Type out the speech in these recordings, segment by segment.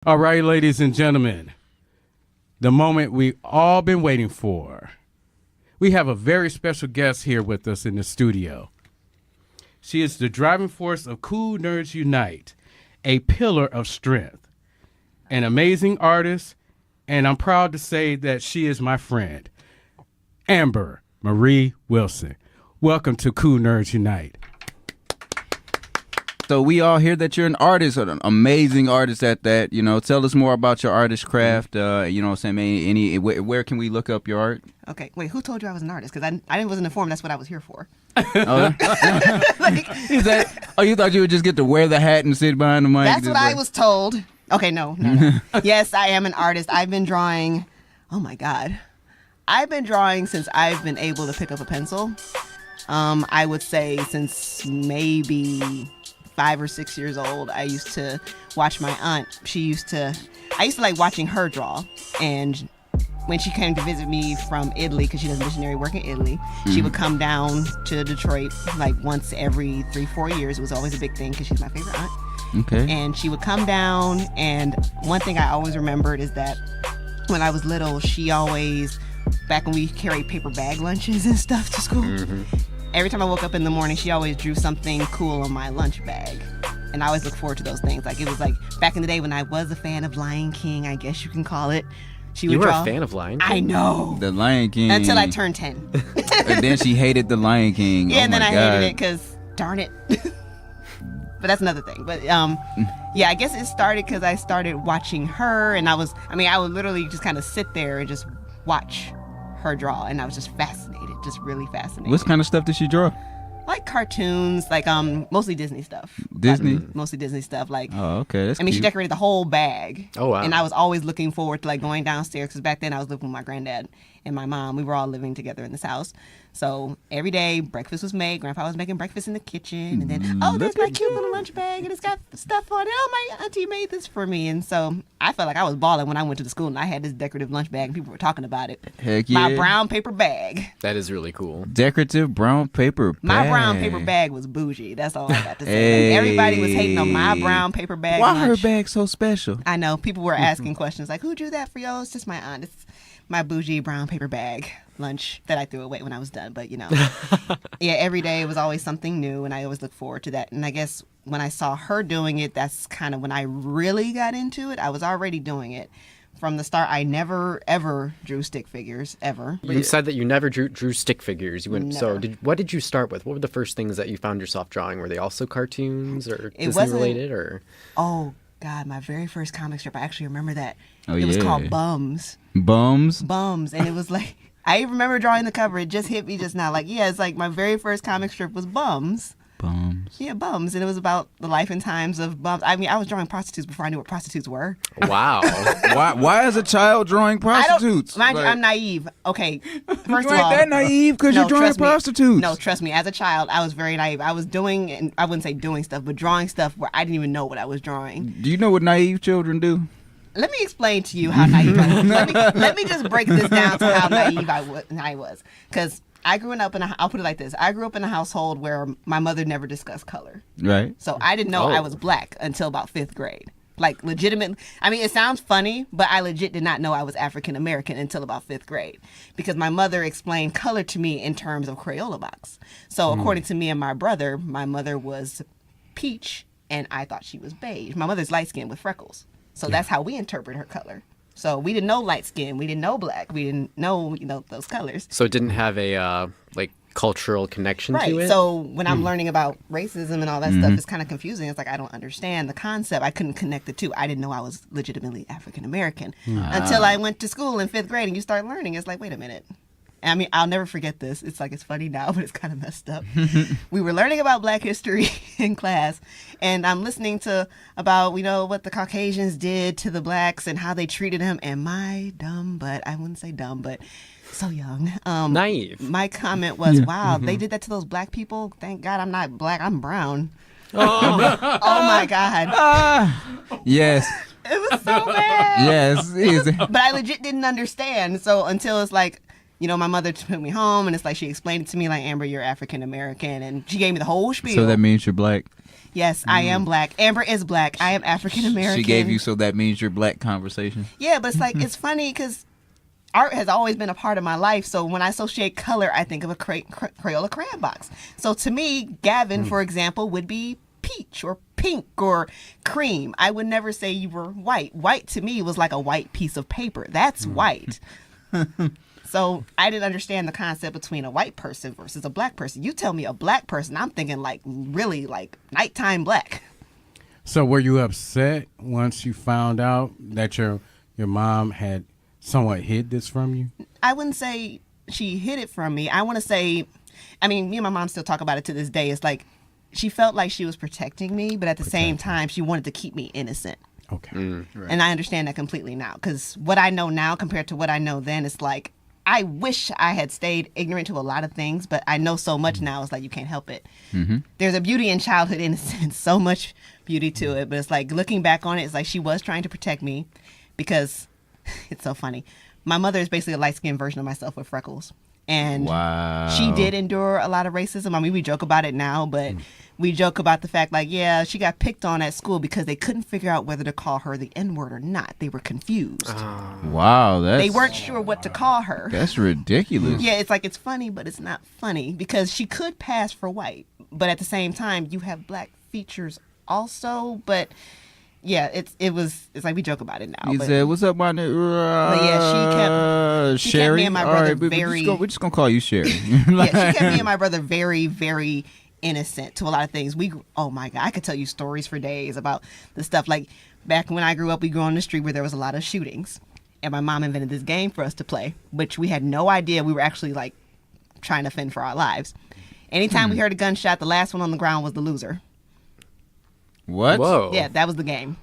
All right, ladies and gentlemen, the moment we all been waiting for. We have a very special guest here with us in the studio. She is the driving force of Cool Nerds Unite, a pillar of strength, an amazing artist, and I'm proud to say that she is my friend, Amber Marie Wilson. Welcome to Cool Nerds Unite. So we all hear that you're an artist, an amazing artist at that. You know, tell us more about your artist craft. You know what I'm saying? Where can we look up your art? Okay, wait, who told you I was an artist? Because I wasn't informed that's what I was here for. Oh, you thought you would just get to wear the hat and sit behind the mic? That's what I was told. Okay, no. Yes, I am an artist. I've been drawing, oh my God. I've been drawing since I've been able to pick up a pencil. I would say since maybe 5 or 6 years old. I used to watch my aunt. I used to like watching her draw. And when she came to visit me from Italy, because she does missionary work in Italy, she would come down to Detroit like once every 3-4 years. It was always a big thing because she's my favorite aunt. Okay. And she would come down, and one thing I always remembered is that when I was little, she always, back when we carried paper bag lunches and stuff to school, every time I woke up in the morning, she always drew something cool on my lunch bag. And I always look forward to those things. Like, it was like back in the day when I was a fan of Lion King, I guess you can call it. She would draw. You were a fan of Lion King? I know. The Lion King. Until I turned 10. And then she hated the Lion King. Yeah, oh and then my I God. hated it because, darn it. But that's another thing. But yeah, I guess it started because I started watching her. And I would literally just kind of sit there and just watch her draw. And I was just fascinated, just really fascinated. What kind of stuff did she draw? Like cartoons, like mostly Disney stuff. Disney? Mostly Disney stuff. Like, Oh, okay. That's she cute. decorated the whole bag. Oh, wow. And I was always looking forward to like going downstairs because back then I was living with my granddad and my mom. We were all living together in this house. So every day breakfast was made. Grandpa was making breakfast in the kitchen. And then, oh, there's my cute little lunch bag and it's got stuff on it. Oh, my auntie made this for me. And so I felt like I was balling when I went to the school and I had this decorative lunch bag and people were talking about it. Heck yeah. My brown paper bag. That is really cool. Decorative brown paper bag. My brown paper bag was bougie. That's all I got to say. Hey. Like, everybody was hating on my brown paper bag. Why lunch. her bag so special? I know. People were asking questions like, who drew that for you? It's just my aunt. It's my bougie brown paper bag lunch that I threw away when I was done. But, you know, yeah, every day it was always something new, and I always look forward to that. And I guess when I saw her doing it, that's kind of when I really got into it. I was already doing it. From the start, I never, ever drew stick figures, ever. You said that you never drew stick figures. You went. Never. So, what did you start with? What were the first things that you found yourself drawing? Were they also cartoons or It Disney wasn't- related? Or Oh, God, my very first comic strip, I actually remember that. Oh, it was yeah. called Bums. Bums? Bums. And it was like, I remember drawing the cover. It just hit me just now. Like, yeah, it's like my very first comic strip was Bums. Bums. Yeah, Bums. And it was about the life and times of bums. I mean, I was drawing prostitutes before I knew what prostitutes were. wow, Why is a child drawing prostitutes? Mind you, Like, I'm naive. Okay, first you of ain't all. that naive because No, you're drawing trust me. prostitutes. No, trust me. As a child, I was very naive. I was doing, and I wouldn't say doing stuff, but drawing stuff where I didn't even know what I was drawing. Do you know what naive children do? Let me explain to you how naive I was. Let me just break this down to how naive I was. Because I grew up in I'll put it like this. I grew up in a household where my mother never discussed color. Right. So I didn't know I was black until about 5th grade. Like, legitimate. I mean, it sounds funny, but I legit did not know I was African American until about 5th grade. Because my mother explained color to me in terms of Crayola box. So according to me and my brother, my mother was peach and I thought she was beige. My mother's light skinned with freckles. So that's how we interpret her color. So we didn't know light skin, we didn't know black, we didn't know, those colors. so it didn't have a like cultural connection Right. to it. So when I'm learning about racism and all that stuff, it's kind of confusing. It's like I don't understand the concept. I couldn't connect the two. I didn't know I was legitimately African American until I went to school in 5th grade and you start learning. It's like, wait a minute. I mean, I'll never forget this. It's like, it's funny now, but it's kind of messed up. We were learning about Black history in class, and I'm listening to about, what the Caucasians did to the blacks and how they treated them. And my dumb butt, I wouldn't say dumb, but so young. Naive. My comment was, wow, they did that to those black people? Thank God I'm not black, I'm brown. Oh my God. Yes. It was so bad. Yes. But I legit didn't understand. So until it's like, you know, my mother took me home, and it's like she explained it to me like, Amber, you're African American, and she gave me the whole spiel. So that means you're black. Yes, I am black. Amber is black. I am African American. She gave you so that means you're black conversation. Yeah, but it's like, it's funny because art has always been a part of my life. So when I associate color, I think of a Crayola crayon box. So to me, Gavin, for example, would be peach or pink or cream. I would never say you were white. White to me was like a white piece of paper. That's white. So I didn't understand the concept between a white person versus a black person. You tell me a black person, I'm thinking like really like nighttime black. So were you upset once you found out that your mom had somewhat hid this from you? I wouldn't say she hid it from me. I want to say, I mean, me and my mom still talk about it to this day. It's like she felt like she was protecting me, but at the same time, she wanted to keep me innocent. Okay. Right. And I understand that completely now, because what I know now compared to what I know then, it's like, I wish I had stayed ignorant to a lot of things, but I know so much now, it's like you can't help it. There's a beauty in childhood innocence, so much beauty to it, but it's like looking back on it, it's like she was trying to protect me because it's so funny. My mother is basically a light-skinned version of myself with freckles. And Wow. she did endure a lot of racism. I mean, we joke about it now, but we joke about the fact, like, yeah, she got picked on at school because they couldn't figure out whether to call her the N-word or not. They were confused. Wow, They weren't sure what to call her. That's ridiculous. Yeah, it's like, it's funny, but it's not funny because she could pass for white. But at the same time, you have black features also, but... Yeah, it's like we joke about it now. He but, said, "What's up, my nigga?" But yeah, she kept me and my brother very. We're just gonna call you Sherry. Yeah, she kept me and my brother very, very innocent to a lot of things. Oh my God, I could tell you stories for days about the stuff. Like back when I grew up, we grew on the street where there was a lot of shootings, and my mom invented this game for us to play, which we had no idea we were actually like trying to fend for our lives. Anytime we heard a gunshot, the last one on the ground was the loser. What? Whoa. Yeah, that was the game.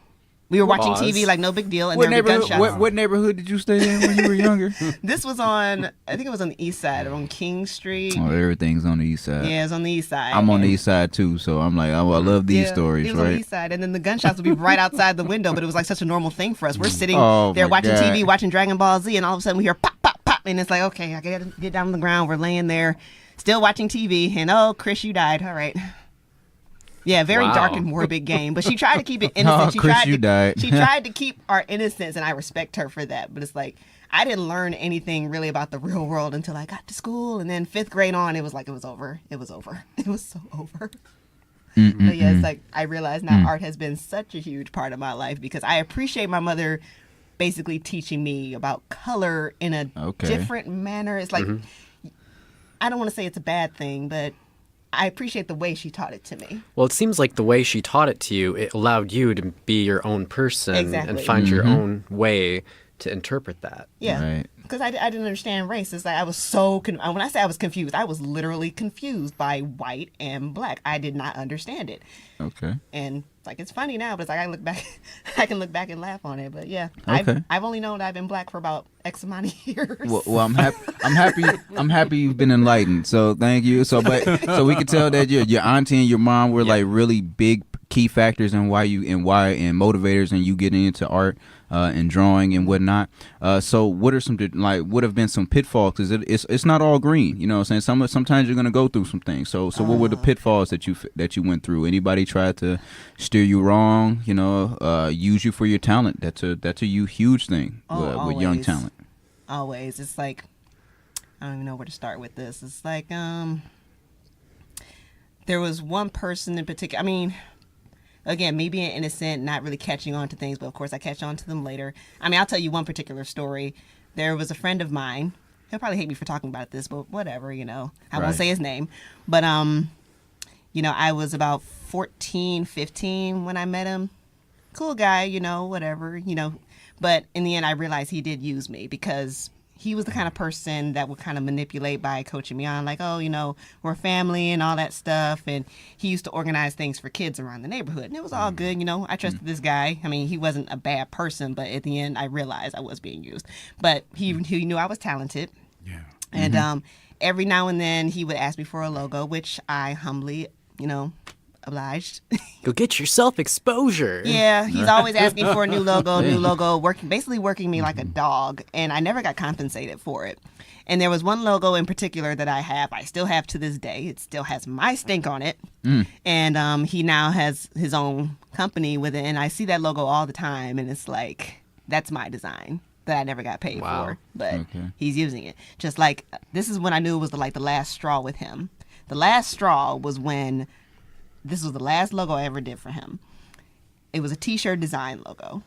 We were watching TV like no big deal, and What there would be neighborhood? gunshots. What neighborhood did you stay in when you were younger? This was on, I think it was on the east side, on King Street. Oh, everything's on the east side. Yeah, it's on the east side. I'm on the And- east side too, so I'm like, I love these Yeah, stories, it was on the right? east side, and then the gunshots would be right outside the window, but it was like such a normal thing for us. We're sitting Oh, there my watching God. TV, watching Dragon Ball Z, and all of a sudden we hear pop, pop, pop, and it's like, okay, I gotta get down on the ground. We're laying there, still watching TV, and oh, Chris, you died. All right. Yeah, very Wow. dark and morbid game, but she tried to keep it innocent. Oh, she Chris, tried you to, died. She tried to keep our innocence, and I respect her for that. But it's like I didn't learn anything really about the real world until I got to school, and then 5th grade on, it was like it was over. It was over. It was so over. But yeah, it's like I realize now art has been such a huge part of my life because I appreciate my mother basically teaching me about color in a Okay. different manner. It's like I don't want to say it's a bad thing, but I appreciate the way she taught it to me. Well, it seems like the way she taught it to you, it allowed you to be your own person Exactly. and find your own way to interpret that. Yeah. Right. Because I didn't understand race. It's like I was so when I say I was confused, I was literally confused by white and black. I did not understand it. Okay. And like it's funny now, but it's like I can look back and laugh on it. But yeah, Okay. I've only known that I've been black for about X amount of years. Well, I'm happy. I'm happy you've been enlightened. So thank you. So we can tell that your auntie and your mom were like really big key factors in why and motivators and you getting into art and drawing and whatnot. So what are some what have been some pitfalls? Because it's not all green. You know what I'm saying? Sometimes you're gonna go through some things. So what were the pitfalls that you went through? Anybody tried to steer you wrong? You know, use you for your talent. That's a huge thing with young always. talent. Always. It's like I don't even know where to start with this. It's like there was one person in particular. I mean, again, me being innocent, not really catching on to things, but of course I catch on to them later. I mean, I'll tell you one particular story. There was a friend of mine. He'll probably hate me for talking about this, but whatever, you know. I Right. won't say his name. But you know, I was about 14, 15 when I met him. Cool guy, you know, whatever, you know. But in the end, I realized he did use me because he was the kind of person that would kind of manipulate by coaching me on, like, oh, you know, we're family and all that stuff. And he used to organize things for kids around the neighborhood. And it was all good, you know. I trusted this guy. I mean, he wasn't a bad person, but at the end, I realized I was being used. But he knew I was talented. Yeah. And every now and then, he would ask me for a logo, which I humbly, you know, obliged. Go get yourself exposure. Yeah, he's always asking for a new logo, basically working me like a dog, and I never got compensated for it. And there was one logo in particular that I still have to this day. It still has my stink on it. And he now has his own company with it, and I see that logo all the time, and it's like, that's my design that I never got paid for, but he's using it. Just like, this is when I knew it was the last straw with him. The last straw was when, this was the last logo I ever did for him. It was a t-shirt design logo,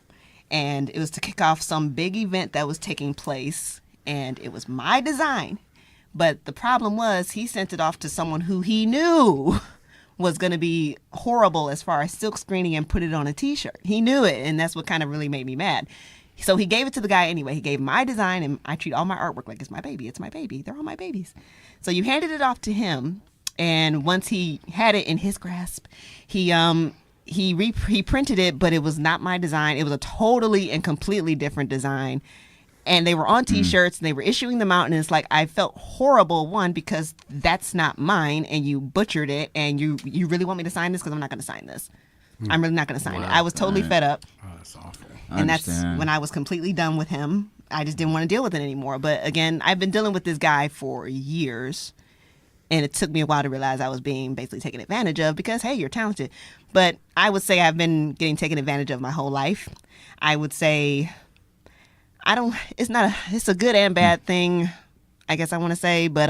and it was to kick off some big event that was taking place, and it was my design. But the problem was, he sent it off to someone who he knew was going to be horrible as far as silk screening and put it on a t-shirt. He knew it, and that's what kind of really made me mad. So he gave it to the guy anyway. He gave my design, and I treat all my artwork like it's my baby. It's my baby. They're all my babies. So you handed it off to him, and once he had it in his grasp, he printed it, but it was not my design. It was a totally and completely different design. And they were on t-shirts, and they were issuing them out, and it's like, I felt horrible, one, because that's not mine, and you butchered it, and you really want me to sign this? Because I'm not going to sign this. I'm really not going to sign it. I was totally fed up. Oh, that's awful. And that's when I was completely done with him. I just didn't want to deal with it anymore. But again, I've been dealing with this guy for years, and it took me a while to realize I was being basically taken advantage of because, hey, you're talented. But I would say I've been getting taken advantage of my whole life. I would say it's a good and bad thing, I guess I want to say. But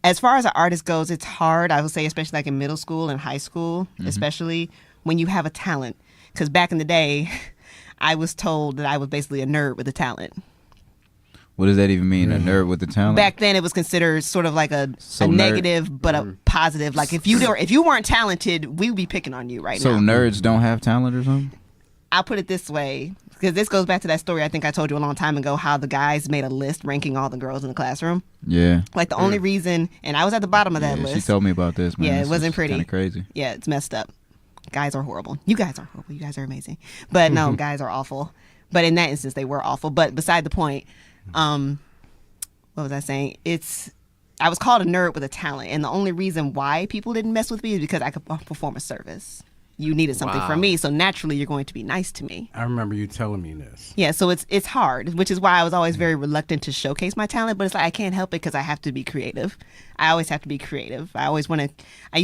as far as an artist goes, it's hard, I would say, especially like in middle school and high school, especially when you have a talent. Because back in the day, I was told that I was basically a nerd with a talent. What does that even mean, a nerd with a talent? Back then, it was considered sort of like a negative, but a positive. Like if you weren't talented, we would be picking on you right now. So nerds don't have talent or something? I'll put it this way, because this goes back to that story I think I told you a long time ago, how the guys made a list ranking all the girls in the classroom. Yeah. Like the only reason, and I was at the bottom of that list. She told me about this, man. Yeah, it wasn't pretty. Kind of crazy. Yeah, it's messed up. Guys are horrible. You guys are horrible. You guys are amazing. But no, guys are awful. But in that instance, they were awful. But beside the point, what was I saying? I was called a nerd with a talent, and the only reason why people didn't mess with me is because I could perform a service. You needed something from me, so naturally you're going to be nice to me. I remember you telling me this. Yeah, so it's hard, which is why I was always very reluctant to showcase my talent, but it's like I can't help it because I have to be creative. I always have to be creative. I used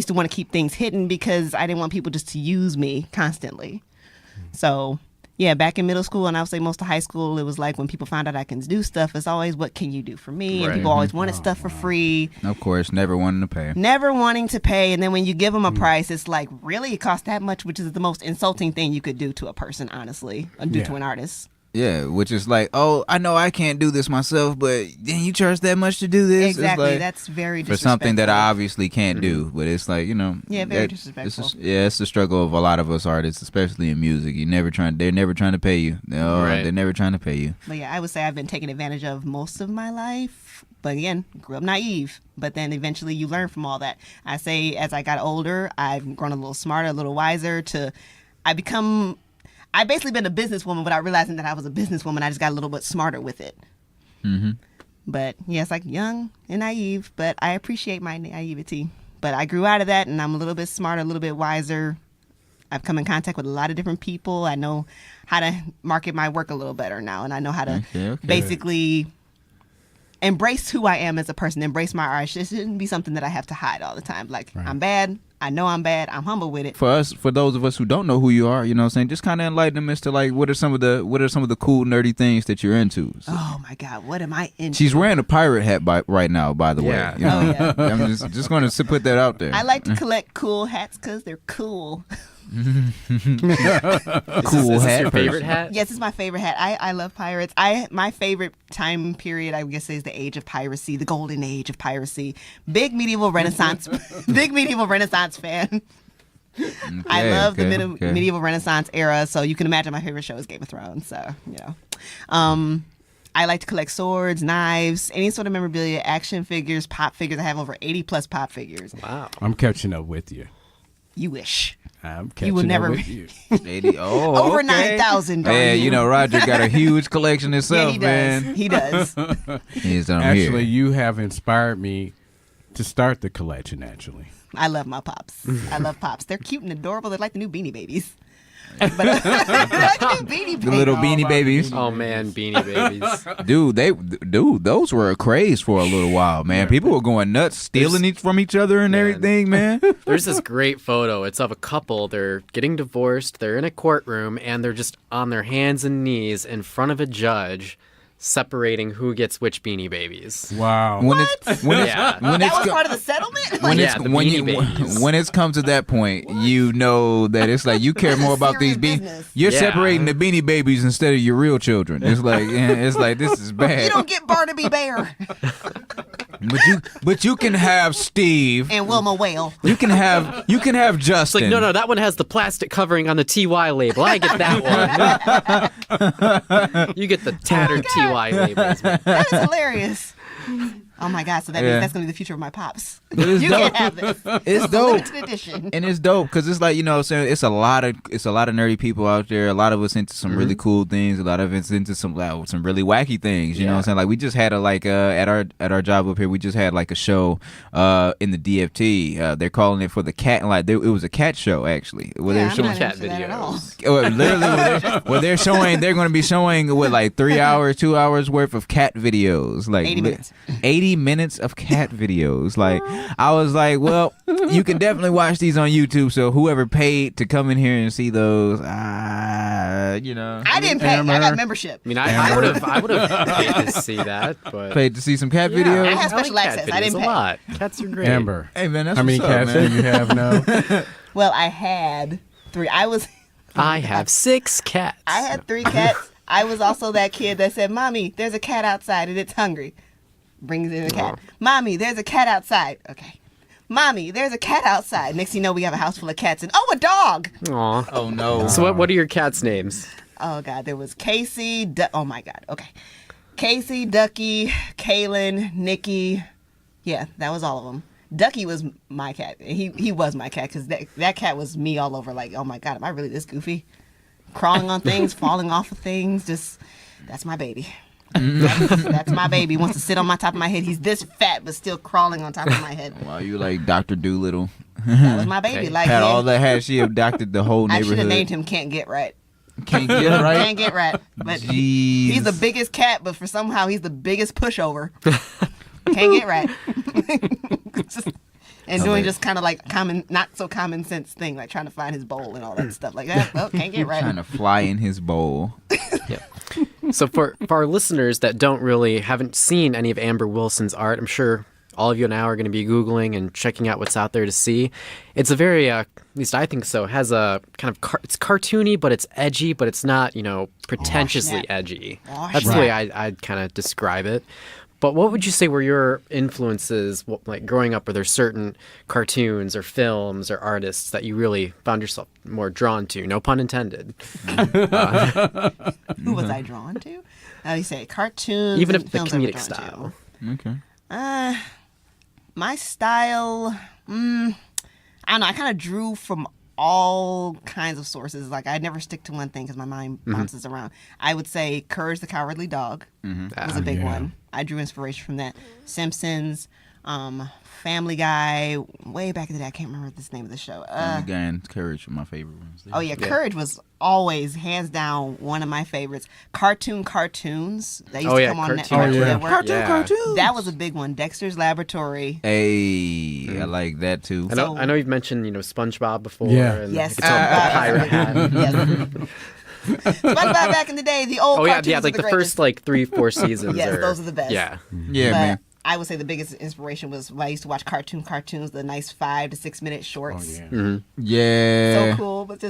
to want to keep things hidden because I didn't want people just to use me constantly. So yeah, back in middle school, and I would say most of high school, it was like when people found out I can do stuff, it's always, what can you do for me? And people always wanted stuff for free. Of course, never wanting to pay. Never wanting to pay. And then when you give them a price, it's like, really? It costs that much? Which is the most insulting thing you could do to a person, honestly, or do to an artist. Yeah, which is like, oh, I know I can't do this myself, but then you charge that much to do this? Exactly, like, that's very for disrespectful. something that I obviously can't do, but it's like, Yeah, very disrespectful. It's the struggle of a lot of us artists, especially in music. They're never trying to pay you. They're never trying to pay you. But yeah, I would say I've been taken advantage of most of my life. But again, grew up naive. But then eventually you learn from all that. I say as I got older, I've grown a little smarter, a little wiser. I've basically been a businesswoman without realizing that I was a businesswoman. I just got a little bit smarter with it. But yeah, it's like young and naive, but I appreciate my naivety. But I grew out of that, and I'm a little bit smarter, a little bit wiser. I've come in contact with a lot of different people. I know how to market my work a little better now, and I know how to basically embrace who I am as a person, embrace my art. It shouldn't be something that I have to hide all the time. Like, I'm bad. I know I'm bad. I'm humble with it. For those of us who don't know who you are, you know what I'm saying, just kind of enlighten them as to like what are some of the cool nerdy things that you're into. So, oh my God, what am I into? She's wearing a pirate hat right now, by the way. You know? Oh yeah. I'm just going to put that out there. I like to collect cool hats because they're cool. Is this your favorite hat? Yes, it's my favorite hat. I love pirates. My favorite time period, I guess, is the age of piracy, the golden age of piracy. Big medieval Renaissance fan. I love the medieval Renaissance era, so you can imagine my favorite show is Game of Thrones. So I like to collect swords, knives, any sort of memorabilia, action figures, pop figures. I have over 80 plus pop figures. Wow. I'm catching up with you. You wish. I'm catching You will never up with you. 80. Oh, over okay. 9,000. Yeah, Roger got a huge collection himself, yeah, he does. He's Actually, you have inspired me to start the collection, actually. I love my pops. I love pops. They're cute and adorable. They're like the new Beanie Babies. But they're like the new Beanie Babies. The little Beanie Babies. Oh man, Beanie Babies. Dude, those were a craze for a little while, man. People were going nuts, stealing it from each other and everything, man. There's this great photo. It's of a couple. They're getting divorced. They're in a courtroom, and they're just on their hands and knees in front of a judge, separating who gets which Beanie Babies. Wow. When Yeah. That was part of the settlement? when Yeah, it's the when Beanie you Babies. when it's come to that point, you know that it's like you care more about these Serious beanies. business. You're Yeah. separating the Beanie Babies instead of your real children. It's like this is You bad. don't get Barnaby Bear But you can have Steve. and Wilma Whale. You can have It's Justin. like, no, that one has the plastic covering on the TY label. I get that one. You get the tattered TY labels. Man. That is hilarious. Oh my God! So that Yeah. means that's gonna be the future of my pops. It is You dope. can't have this. It's a dope. limited edition. And it's dope because it's like, you know, so it's a lot of nerdy people out there. A lot of us into some really cool things. A lot of us into some really wacky things. You know what I'm saying? Like we just had at our job up here, we just had like a show in the DFT. They're calling it for the cat. Like it was a cat show actually. Where Yeah, they're I'm showing not cat into that at all. videos. literally where they're going to be showing what, like 3 hours, 2 hours worth of cat videos, like 80 minutes. 80 minutes of cat videos. Like I was like, well, you can definitely watch these on YouTube. So whoever paid to come in here and see those, you know, I didn't pay. Amber. I got membership. I mean, I would have paid to see that, but paid to see some cat I videos. have I special like access. cat I didn't videos pay. a lot. Cats are great. Amber. Hey man, that's How many what's up, cats man. do you have now? Well, I had 3. I have 6 cats. I had 3 cats. I was also that kid that said, "Mommy, there's a cat outside and it's hungry." Brings in a cat. "Mommy, there's a cat outside." Okay. "Mommy, there's a cat outside." Next thing you know, we have a house full of cats and a dog. Aw. Oh no. So what are your cats' names? Oh God, there was Casey. Oh my God. Okay. Casey, Ducky, Kaylin, Nikki. Yeah, that was all of them. Ducky was my cat. He was my cat because that cat was me all over. Like, oh my God, am I really this goofy? Crawling on things, falling off of things. That's my baby. That's my baby. Wants to sit on my top of my head. He's this fat, but still crawling on top of my head. Wow, you like Dr. Doolittle. That was my baby. Okay. Like Had all that. Had she abducted the whole I neighborhood. should have named him Can't Get Right. Can't get it right. Can't Get Right. But Jeez. he's the biggest cat, but for somehow he's the biggest pushover. Can't get right. And doing just kind of like not so common sense thing, like trying to find his bowl and all that stuff. Like, well, can't get right. Trying to fly in his bowl. So for our listeners that haven't seen any of Amber Wilson's art, I'm sure all of you now are going to be Googling and checking out what's out there to see. It's a very, at least I think so, has a kind of, it's cartoony, but it's edgy, but it's not, pretentiously snap. edgy. Oh, That's the snap. way I'd kind of describe it. But what would you say were your influences, like growing up? Were there certain cartoons or films or artists that you really found yourself more drawn to? No pun intended. Who was I drawn to? You say cartoons, Even and if the films I was comedic drawn style. Okay. to. My style, I don't know. I kind of drew from all kinds of sources. Like I never stick to one thing because my mind bounces around. I would say Courage the Cowardly Dog was a big yeah. one. I drew inspiration from that. Simpsons, Family Guy. Way back in the day, I can't remember the name of the show. Family Guy and Courage are my favorite ones. Oh yeah, Courage was always hands down one of my favorites. Cartoons. They used to come on Cartoon Network. Network. Network. Yeah. Cartoons. That was a big one. Dexter's Laboratory. Hey, I like that too. I know you've mentioned, SpongeBob before. Yeah. And Yes. it's all the pirate hat. Yes. SpongeBob back in the day, the old Oh yeah, cartoons like were the greatest. first 3-4 seasons. Yes, those are the best. Yeah. Yeah, But man. I would say the biggest inspiration was when I used to watch cartoons, the nice 5 to 6 minute Oh, shorts. yeah. Yeah. So cool, but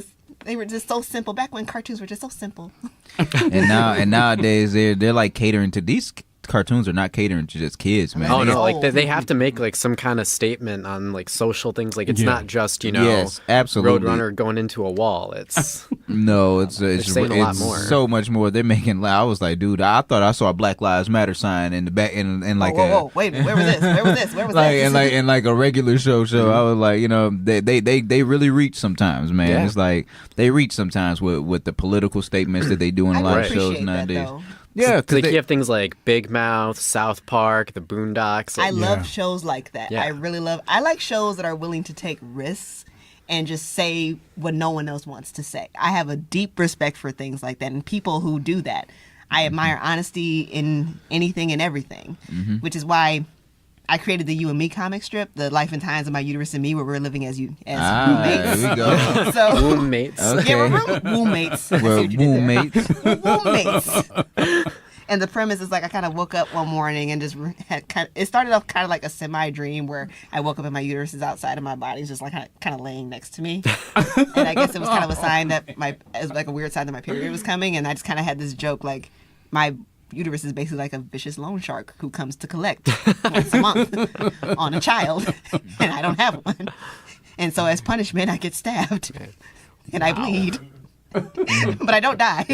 they were just so simple. Back when cartoons were just so simple. And nowadays they're like catering to these cartoons are not catering to just kids, man. Oh It's no, like old. they have to make like some kind of statement on like social things. Like it's Yeah. not just Yes, absolutely. Roadrunner going into a wall. It's No, it's saying a lot more. so much more. They're making. I was like, dude, I thought I saw a Black Lives Matter sign in the back, and like whoa, wait a minute, where was this? Where was this? Where was like that? and like a regular show. I was like, they really reach sometimes, man. Yeah. It's like they reach sometimes with the political statements that they do in a lot of appreciate shows that, nowadays. though. Yeah, Like because you have things like Big Mouth, South Park, The Boondocks. I love Yeah. shows like that. Yeah. I like shows that are willing to take risks and just say what no one else wants to say. I have a deep respect for things like that and people who do that. I admire honesty in anything and everything, which is why I created the You and Me comic strip, The Life and Times of My Uterus and Me, where we're living as roommates. there we go. So, Roommates. Okay. yeah, we're roommates. I see We're what you did there. roommates. Roommates. And the premise is like I kind of woke up one morning and just it started off kind of like a semi-dream where I woke up and my uterus is outside of my body, it's just like kind of laying next to me. And I guess it was kind of a sign that it was like a weird sign that my period was coming. And I just kind of had this joke like my uterus is basically like a vicious loan shark who comes to collect once a month on a child, and I don't have one. And so as punishment, I get stabbed and I bleed, but I don't die.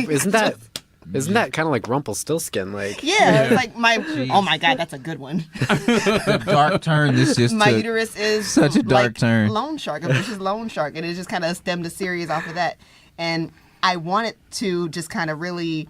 Isn't that kind of like Rumpelstiltskin? Like, Yeah, it's like oh my God, that's a good one. The dark turn. This just My took. uterus is such a dark like turn. Loan shark, a vicious loan shark, and it just kind of stemmed a series off of that. And I wanted to just kind of really,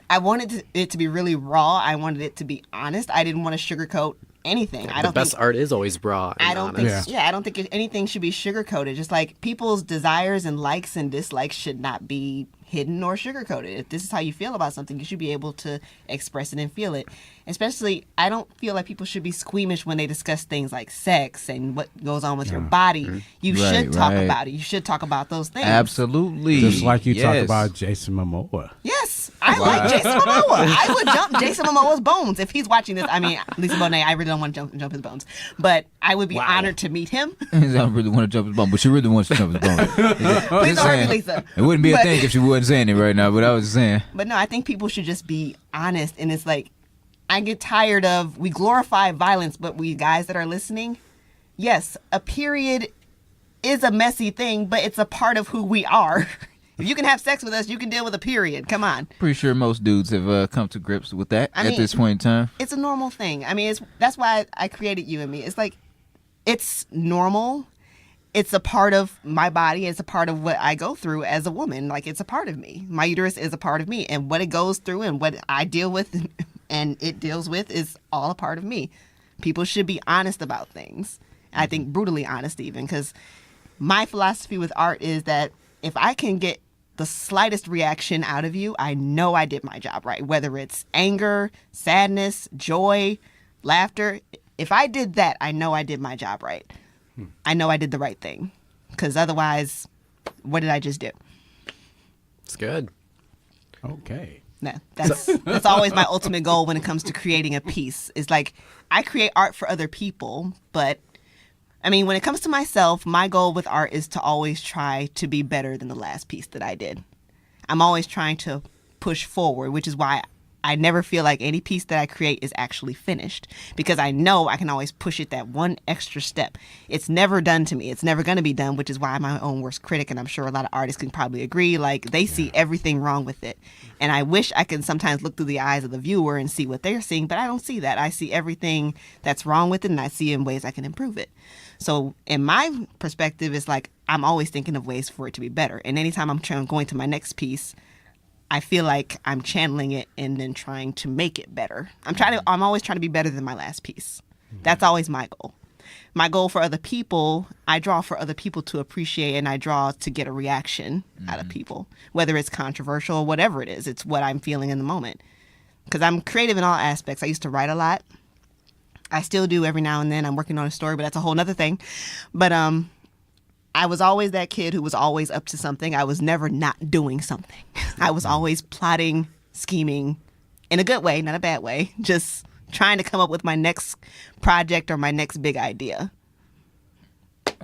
it to be really raw. I wanted it to be honest. I didn't want to sugarcoat anything. I the don't best think art is always raw. And I don't honest. think I don't think anything should be sugarcoated. Just like people's desires and likes and dislikes should not be hidden or sugarcoated. If this is how you feel about something, you should be able to express it and feel it. Especially, I don't feel like people should be squeamish when they discuss things like sex and what goes on with your body. You Right, should talk right. about it. You should talk about those things. Absolutely. Just like you talk Yes. about Jason Momoa. Yes, I like Jason Momoa. I would jump Jason Momoa's bones if he's watching this. I mean, Lisa Bonet, I really don't want to jump his bones, but I would be honored to meet him. I don't really want to jump his bum, but she really wants to jump his bum. Please don't hurt me, Lisa. It wouldn't be a But- thing if she wasn't saying it right now, but I was saying. But no, I think people should just be honest. And it's like, I get tired of, we glorify violence, but we guys that are listening, yes, a period is a messy thing, but it's a part of who we are. If you can have sex with us, you can deal with a period. Come on. Pretty sure most dudes have come to grips with that I at mean- this point in time. It's a normal thing. I mean, that's why I created You and Me. It's like, it's normal. It's a part of my body. It's a part of what I go through as a woman. Like, it's a part of me. My uterus is a part of me. And what it goes through and what I deal with and it deals with is all a part of me. People should be honest about things. I think brutally honest even, because my philosophy with art is that if I can get the slightest reaction out of you, I know I did my job right. Whether it's anger, sadness, joy, laughter. If I did that, I know I did my job right. I know I did the right thing. Because otherwise, what did I just do? It's good. Okay. No, that's always my ultimate goal when it comes to creating a piece. It's like I create art for other people, but I mean, when it comes to myself, my goal with art is to always try to be better than the last piece that I did. I'm always trying to push forward, which is why I never feel like any piece that I create is actually finished, because I know I can always push it that one extra step. It's never done to me. It's never going to be done, which is why I'm my own worst critic. And I'm sure a lot of artists can probably agree. Like, they see everything wrong with it. And I wish I could sometimes look through the eyes of the viewer and see what they're seeing, but I don't see that. I see everything that's wrong with it, and I see in ways I can improve it. So in my perspective, it's like I'm always thinking of ways for it to be better. And anytime I'm going to my next piece, I feel like I'm channeling it and then trying to make it better. I'm always trying to be better than my last piece. That's always my goal. My goal for other people, I draw for other people to appreciate, and I draw to get a reaction out of people, whether it's controversial or whatever it is. It's what I'm feeling in the moment. Because I'm creative in all aspects. I used to write a lot. I still do every now and then. I'm working on a story, but that's a whole nother thing. But I was always that kid who was always up to something. I was never not doing something. I was always plotting, scheming, in a good way, not a bad way, just trying to come up with my next project or my next big idea.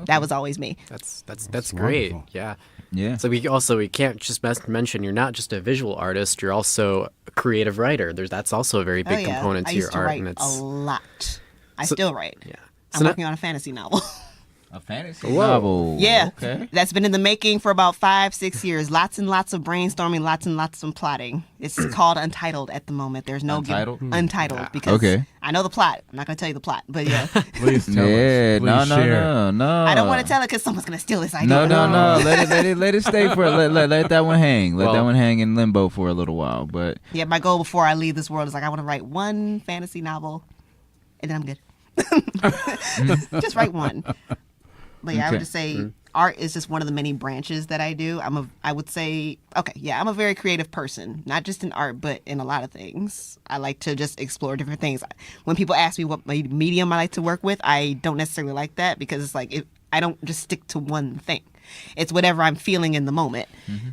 That was always me. That's great. wonderful. Yeah. Yeah. So we can't just mention you're not just a visual artist, you're also a creative writer. That's also a very big component I to used your to art, write and a it's lot. I So- still write. yeah. I'm So now- working on a fantasy novel. A fantasy Whoa. novel. Yeah, Okay. that's been in the making for about 5-6 years. Lots and lots of brainstorming, lots and lots of plotting. It's called Untitled at the moment. There's no Untitled? Untitled because Okay. I know the plot. I'm not going to tell you the plot, but yeah, Please tell Yeah. us. No. Please share. No. I don't want to tell it because someone's going to steal this idea. No. Let it stay for let that one hang. Let that Well- one hang in limbo for a little while. But Yeah, my goal before I leave this world is like I want to write one fantasy novel, and then I'm good. Just write one. But yeah, I would Okay. just say art is just one of the many branches that I do. I would say, I'm a very creative person, not just in art, but in a lot of things. I like to just explore different things. When people ask me what medium I like to work with, I don't necessarily like that because it's like I don't just stick to one thing. It's whatever I'm feeling in the moment.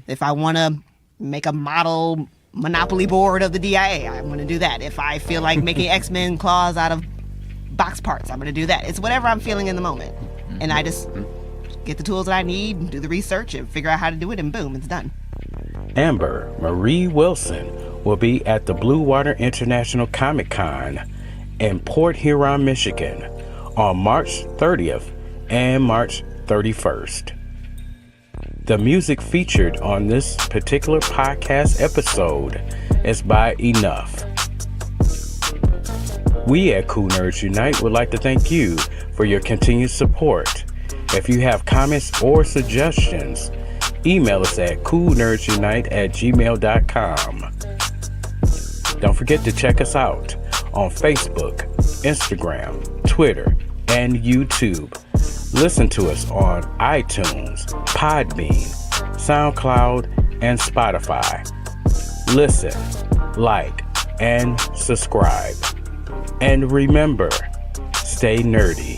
If I want to make a model Monopoly board of the DIA, I'm going to do that. If I feel like making X-Men claws out of box parts, I'm going to do that. It's whatever I'm feeling in the moment. And I just get the tools that I need, do the research, and figure out how to do it, and boom, it's done. Amber Marie Wilson will be at the Blue Water International Comic Con in Port Huron, Michigan on March 30th and March 31st. The music featured on this particular podcast episode is by Enough. We at Cool Nerds Unite would like to thank you for your continued support. If you have comments or suggestions, email us at coolnerdsunite@gmail.com. Don't forget to check us out on Facebook, Instagram, Twitter, and YouTube. Listen to us on iTunes, Podbean, SoundCloud, and Spotify. Listen, like, and subscribe. And remember, stay nerdy.